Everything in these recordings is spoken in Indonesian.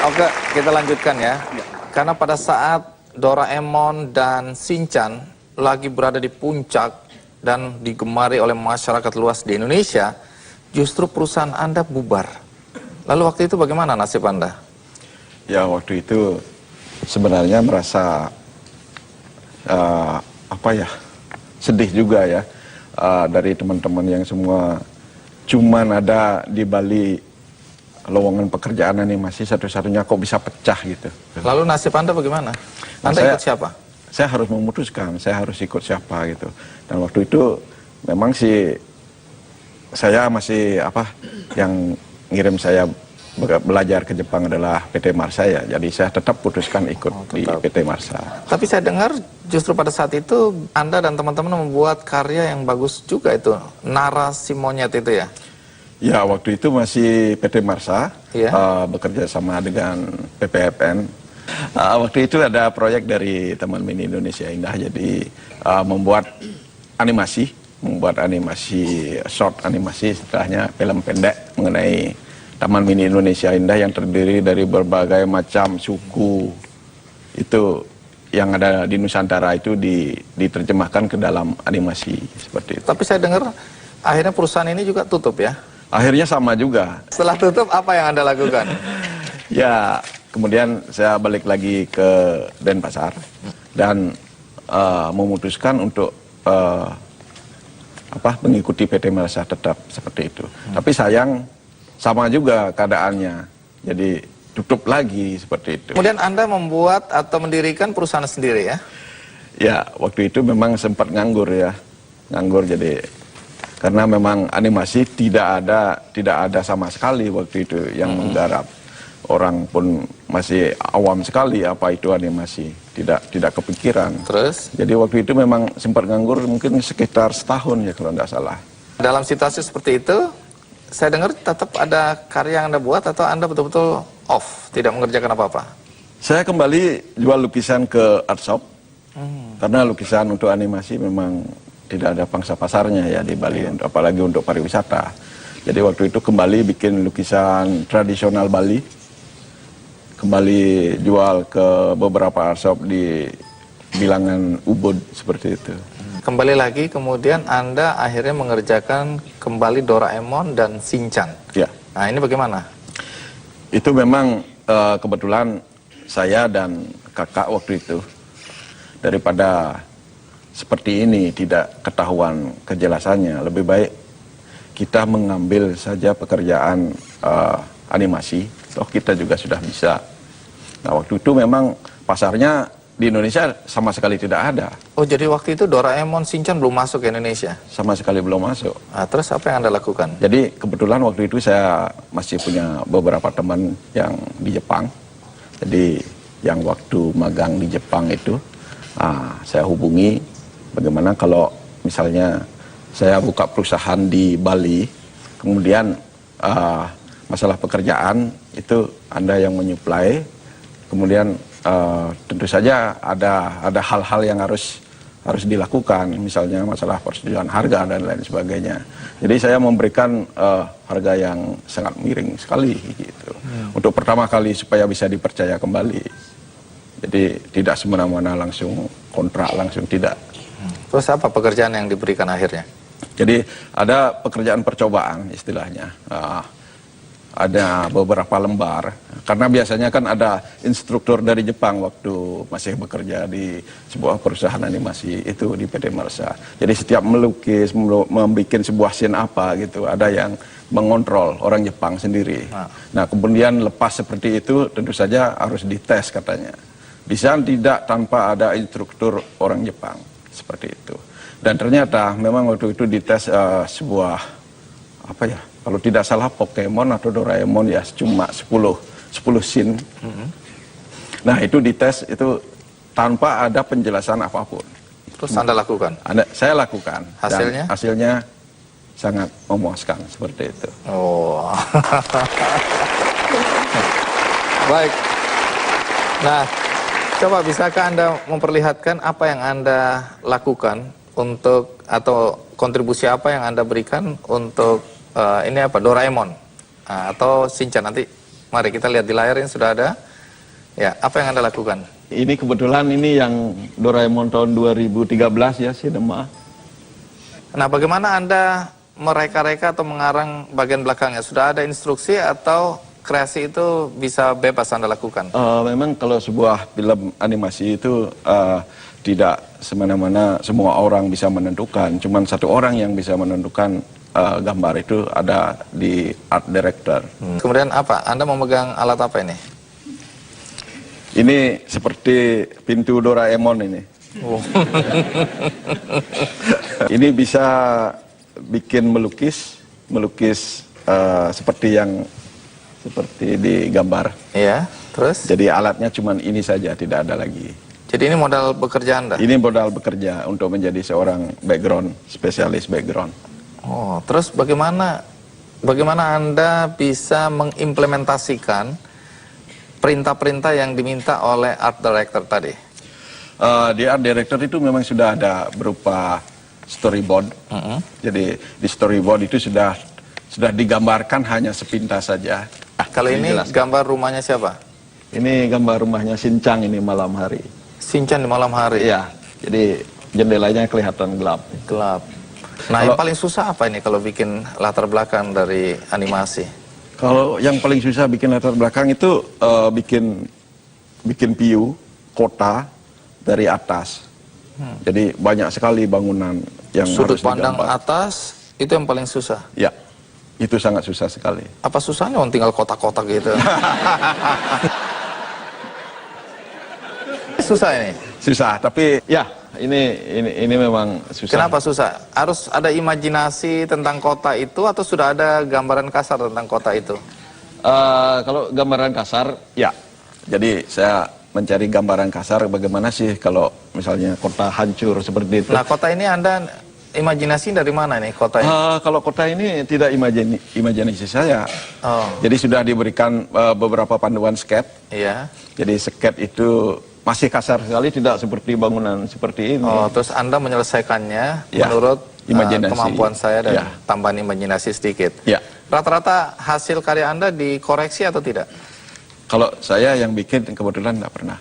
Oke, kita lanjutkan ya. Karena pada saat Doraemon dan Shinchan lagi berada di puncak dan digemari oleh masyarakat luas di Indonesia, justru perusahaan Anda bubar. Lalu waktu itu bagaimana nasib Anda? Ya, waktu itu sebenarnya merasa sedih juga ya, dari teman-teman yang semua cuman ada di Bali lowongan pekerjaan animasi satu-satunya kok bisa pecah gitu. Lalu nasib Anda bagaimana? Anda ikut siapa? Saya harus memutuskan, saya harus ikut siapa gitu. Dan waktu itu memang sih saya masih yang ngirim saya belajar ke Jepang adalah PT Marsa ya. Jadi saya tetap putuskan ikut di PT Marsa. Tapi saya dengar justru pada saat itu Anda dan teman-teman membuat karya yang bagus juga itu, Narasi Monyet itu ya? Ya, waktu itu masih PT Marsa, bekerja sama dengan PPFN. Waktu itu ada proyek dari Taman Mini Indonesia Indah, jadi membuat animasi short animasi, setelahnya film pendek mengenai Taman Mini Indonesia Indah yang terdiri dari berbagai macam suku itu yang ada di Nusantara itu diterjemahkan ke dalam animasi seperti itu. Tapi saya dengar akhirnya perusahaan ini juga tutup ya? Akhirnya sama juga. Setelah tutup apa yang Anda lakukan? Ya, kemudian saya balik lagi ke Denpasar dan memutuskan untuk mengikuti PT Marsa tetap seperti itu. Tapi sayang sama juga keadaannya, jadi tutup lagi seperti itu. Kemudian Anda membuat atau mendirikan perusahaan sendiri ya? Ya, waktu itu memang sempat nganggur jadi karena memang animasi tidak ada sama sekali waktu itu yang menggarap. Orang pun masih awam sekali apa itu animasi, tidak kepikiran. Terus? Jadi waktu itu memang sempat nganggur mungkin sekitar setahun ya kalau tidak salah. Dalam situasi seperti itu, saya dengar tetap ada karya yang Anda buat atau Anda betul-betul off, tidak mengerjakan apa-apa? Saya kembali jual lukisan ke art shop, karena lukisan untuk animasi memang tidak ada pangsa pasarnya ya di Bali, apalagi untuk pariwisata. Jadi waktu itu kembali bikin lukisan tradisional Bali, kembali jual ke beberapa art shop di bilangan Ubud seperti itu. Kembali lagi, kemudian Anda akhirnya mengerjakan kembali Doraemon dan Shinchan. Ya. Nah, ini bagaimana? Itu memang kebetulan saya dan kakak waktu itu, daripada seperti ini tidak ketahuan kejelasannya, lebih baik kita mengambil saja pekerjaan animasi, toh kita juga sudah bisa. Nah, waktu itu memang pasarnya di Indonesia sama sekali tidak ada. Oh, jadi waktu itu Doraemon, Shinchan belum masuk ke Indonesia? Sama sekali belum masuk. Nah, terus apa yang Anda lakukan? Jadi kebetulan waktu itu saya masih punya beberapa teman yang di Jepang. Jadi yang waktu magang di Jepang itu, saya hubungi bagaimana kalau misalnya saya buka perusahaan di Bali, kemudian masalah pekerjaan itu Anda yang menyuplai, kemudian tentu saja ada hal-hal yang harus dilakukan, misalnya masalah persetujuan harga dan lain sebagainya. Jadi saya memberikan harga yang sangat miring sekali gitu, untuk pertama kali supaya bisa dipercaya kembali. Jadi tidak semena-mena langsung kontrak, langsung tidak. Terus apa pekerjaan yang diberikan akhirnya? Jadi ada pekerjaan percobaan istilahnya. Ada beberapa lembar, karena biasanya kan ada instruktur dari Jepang waktu masih bekerja di sebuah perusahaan animasi itu di PT Marsa. Jadi setiap melukis, membuat sebuah scene apa gitu, ada yang mengontrol orang Jepang sendiri. Nah, kemudian lepas seperti itu tentu saja harus dites katanya. Bisa tidak tanpa ada instruktur orang Jepang, seperti itu. Dan ternyata memang waktu itu dites sebuah kalau tidak salah Pokemon atau Doraemon ya, cuma 10 scene. Nah, itu dites itu tanpa ada penjelasan apapun. Terus Anda lakukan? Saya lakukan. Hasilnya? Dan hasilnya sangat memuaskan seperti itu. Oh. Baik. Nah, coba bisakah Anda memperlihatkan apa yang Anda lakukan untuk, atau kontribusi apa yang Anda berikan untuk Doraemon atau Shinchan, nanti Mari kita lihat di layar ini sudah ada. Ya, apa yang Anda lakukan? Ini kebetulan ini yang Doraemon tahun 2013 ya, Cinema. Nah, bagaimana Anda mereka-reka atau mengarang bagian belakangnya? Sudah ada instruksi atau kreasi itu bisa bebas Anda lakukan? Memang kalau sebuah film animasi itu tidak semena-mena semua orang bisa menentukan. Cuman satu orang yang bisa menentukan gambar itu ada di art director. Kemudian apa? Anda memegang alat apa ini? Ini seperti pintu Doraemon ini. Oh. Ini bisa bikin melukis seperti di gambar. Iya, terus? Jadi alatnya cuma ini saja, tidak ada lagi. Jadi ini modal bekerja Anda? Ini modal bekerja untuk menjadi seorang spesialis background. Oh, terus bagaimana Anda bisa mengimplementasikan perintah-perintah yang diminta oleh art director tadi? Di art director itu memang sudah ada berupa storyboard. Jadi di storyboard itu sudah digambarkan hanya sepintas saja. Kalau ini gambar rumahnya siapa? Ini gambar rumahnya Shinchan ini malam hari. Shinchan di malam hari? Iya, jadi jendelanya kelihatan gelap. Gelap. Nah, yang paling susah apa ini kalau bikin latar belakang dari animasi? Kalau yang paling susah bikin latar belakang itu bikin view kota dari atas. Jadi banyak sekali bangunan yang sudut harus pandang digambar. atas itu yang paling susah. Ya, itu sangat susah sekali. Apa susahnya orang tinggal kotak-kotak gitu? Susah ini? Susah, tapi ya ini memang susah. Kenapa susah? Harus ada imajinasi tentang kota itu atau sudah ada gambaran kasar tentang kota itu? Kalau gambaran kasar, ya. Jadi saya mencari gambaran kasar bagaimana sih kalau misalnya kota hancur seperti itu. Nah, kota ini Anda imajinasi dari mana nih kota ini? Kalau kota ini tidak imajinasi saya. Oh. Jadi sudah diberikan beberapa panduan skate. Iya. Jadi skate itu masih kasar sekali, tidak seperti bangunan seperti ini. Oh, terus Anda menyelesaikannya Ya, menurut imajinasi. kemampuan saya dan Ya. tambahan imajinasi sedikit. Ya. Rata-rata hasil karya Anda dikoreksi atau tidak? Kalau saya yang bikin kebetulan tidak pernah.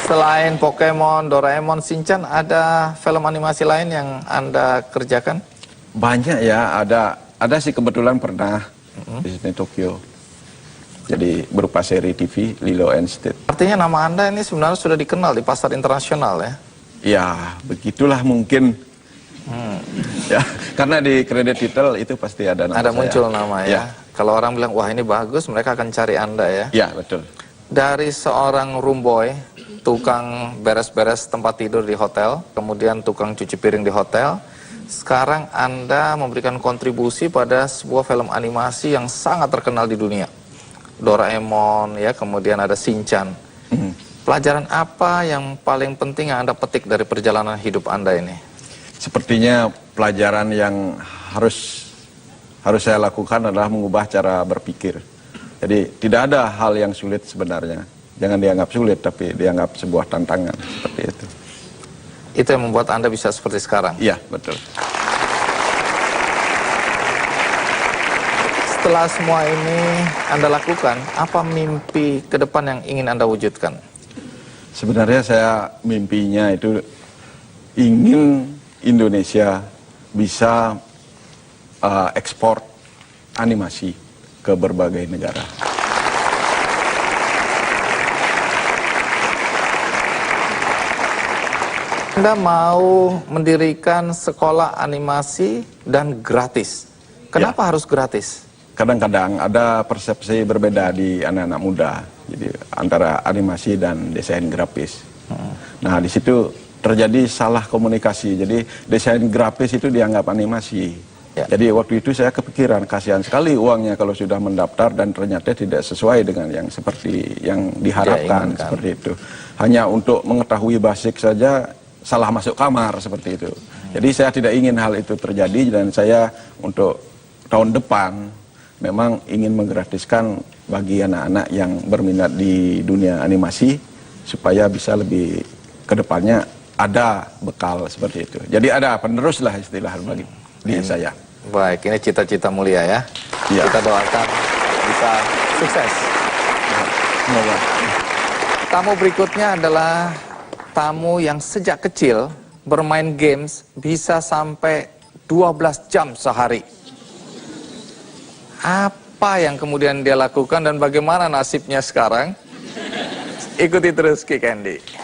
Selain Pokemon, Doraemon, Shinchan, ada film animasi lain yang Anda kerjakan? Banyak ya, ada sih kebetulan pernah di Disney Tokyo. Jadi berupa seri TV Lilo and Stitch. Artinya nama Anda ini sebenarnya sudah dikenal di pasar internasional ya? Ya, begitulah mungkin. Ya, karena di kredit titel itu pasti ada nama Ada saya. muncul nama ya? Ya. Kalau orang bilang, wah ini bagus, mereka akan cari Anda ya? Ya, betul. Dari seorang roomboy, tukang beres-beres tempat tidur di hotel, kemudian tukang cuci piring di hotel, sekarang Anda memberikan kontribusi pada sebuah film animasi yang sangat terkenal di dunia. Doraemon, ya, kemudian ada Shinchan. Pelajaran apa yang paling penting yang Anda petik dari perjalanan hidup Anda ini? Sepertinya pelajaran yang harus saya lakukan adalah mengubah cara berpikir. Jadi tidak ada hal yang sulit sebenarnya. Jangan dianggap sulit, tapi dianggap sebuah tantangan seperti itu. Itu yang membuat Anda bisa seperti sekarang? Iya, betul. Setelah semua ini Anda lakukan, apa mimpi ke depan yang ingin Anda wujudkan? Sebenarnya saya mimpinya itu ingin Indonesia bisa ekspor animasi ke berbagai negara. Anda mau mendirikan sekolah animasi dan gratis. Kenapa harus gratis? Kadang-kadang ada persepsi berbeda di anak-anak muda, jadi antara animasi dan desain grafis. Nah, di situ terjadi salah komunikasi. Jadi desain grafis itu dianggap animasi. Ya. Jadi waktu itu saya kepikiran, kasihan sekali uangnya kalau sudah mendaftar dan ternyata tidak sesuai dengan yang seperti yang diharapkan seperti itu. Hanya untuk mengetahui basic saja salah masuk kamar seperti itu. Jadi saya tidak ingin hal itu terjadi dan saya untuk tahun depan memang ingin menggratiskan bagi anak-anak yang berminat di dunia animasi supaya bisa lebih kedepannya ada bekal seperti itu. Jadi ada penerus lah istilah bagi diri saya. Baik, ini cita-cita mulia ya. Ya. Kita doakan bisa sukses. Semoga. Tamu berikutnya adalah tamu yang sejak kecil bermain games bisa sampai 12 jam sehari. Apa yang kemudian dia lakukan dan bagaimana nasibnya sekarang? Ikuti terus Kick Andy.